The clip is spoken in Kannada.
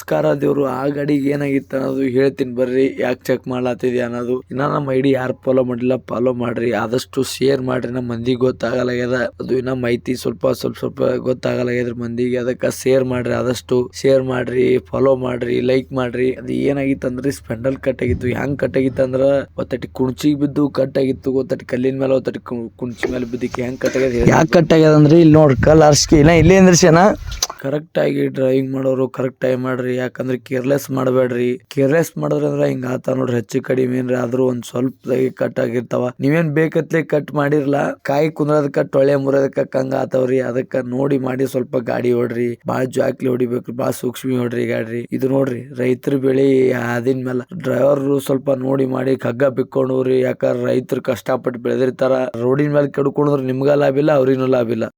ನಮಸ್ಕಾರ ದೇವ್ರು. ಆ ಗಾಡಿಗೆ ಏನಾಗಿತ್ತು ಅನ್ನೋದು ಹೇಳ್ತೀನಿ ಬರ್ರಿ, ಯಾಕೆ ಚೆಕ್ ಮಾಡ್ಲಾತಿದ್ಯಾ ಅನ್ನೋದು. ಇನ್ನ ನಮ್ಮ ಐಡಿ ಯಾರು ಫಾಲೋ ಮಾಡಿಲ್ಲ, ಫಾಲೋ ಮಾಡ್ರಿ. ಆದಷ್ಟು ಶೇರ್ ಮಾಡ್ರಿ, ನಮ್ಮ ಮಂದಿಗೆ ಗೊತ್ತಾಗಲಾಗ್ಯದ. ಅದು ಇನ್ನ ಮಾಹಿತಿ ಸ್ವಲ್ಪ ಗೊತ್ತಾಗಲಾಗ್ಯದ್ರಿ ಮಂದಿಗೆ. ಅದಕ್ಕೆ ಶೇರ್ ಮಾಡ್ರಿ, ಆದಷ್ಟು ಶೇರ್ ಮಾಡ್ರಿ, ಫಾಲೋ ಮಾಡ್ರಿ, ಲೈಕ್ ಮಾಡ್ರಿ. ಅದು ಏನಾಗಿತ್ತು ಅಂದ್ರೆ ಸ್ಪೆಂಡಲ್ ಕಟ್ ಆಗಿತ್ತು. ಹೆಂಗ್ ಕಟ್ ಆಗಿತ್ತು ಅಂದ್ರ ಒತ್ತಟಿ ಕುಣಚಿಗೆ ಬಿದ್ದು ಕಟ್ ಆಗಿತ್ತು, ಒತ್ತಟಿ ಕಲ್ಲಿನ ಮೇಲೆ ಒತ್ತಟಿ ಕುಣಚಿ ಮೇಲೆ ಬಿದ್ದಕ್ಕೆ ಹೆಂಗ್ ಕಟ್ ಆಗ್ಯದ. ಯಾಕೆ ಕಟ್ ಆಗ್ಯದ ಅಂದ್ರೆ ಇಲ್ಲಿ ನೋಡ್ರಿ, ಕಲ್ ಅರ್ಸ್ಕಿ ಇನ್ನ ಇಲ್ಲೇ ಅಂದ್ರಶನ. ಕರೆಕ್ಟ್ ಆಗಿ ಡ್ರೈವಿಂಗ್ ಮಾಡೋರು ಕರೆಕ್ಟ್ ಟೈಮ್ ಮಾಡ್ರಿ. ಯಾಕಂದ್ರೆ ಕೇರ್ಲೆಸ್ ಮಾಡಬೇಡ್ರಿ. ಕೇರ್ಲೆಸ್ ಮಾಡಿದ್ರೆ ಹಿಂಗ ಆತ ನೋಡ್ರಿ, ಹೆಚ್ಚು ಕಡಿಮೆ ಏನ್ರಿ ಆದ್ರೂ ಒಂದ್ ಸ್ವಲ್ಪ ಕಟ್ ಆಗಿರ್ತಾವ. ನೀವೇನ್ ಬೇಕತ್ಲೆ ಕಟ್ ಮಾಡಿರ್ಲ, ಕಾಯಿ ಕುಂದ್ರದಕ್ಕ ಟೊಳ್ಳೆ ಮುರದಕ್ಕ ಹಂಗ ಆತವ್ರಿ. ಅದಕ್ಕ ನೋಡಿ ಮಾಡಿ ಸ್ವಲ್ಪ ಗಾಡಿ ಹೊಡ್ರಿ. ಬಾಳ ಜಾಕ್ಲಿ ಹೊಡಿಬೇಕ್ರಿ, ಬಾಳ ಸೂಕ್ಷ್ಮಿ ಹೊಡ್ರಿ ಗಾಡ್ರಿ. ಇದು ನೋಡ್ರಿ ರೈತರ ಬೆಳಿ ಅದಿನ ಮೇಲೆ ಡ್ರೈವರ್ ಸ್ವಲ್ಪ ನೋಡಿ ಮಾಡಿ ಕಗ್ಗ ಬಿಕ್ಕೊಂಡ್ರಿ. ಯಾಕಂದ್ರೆ ರೈತರು ಕಷ್ಟಪಟ್ಟು ಬೆಳೆದಿರ್ತಾರ. ರೋಡಿನ ಮೇಲೆ ಕೆಡ್ಕೊಂಡ್ರೆ ನಿಮ್ಗ ಲಾಭ ಇಲ್ಲ, ಅವ್ರಿಗೂ ಲಾಭ ಇಲ್ಲ.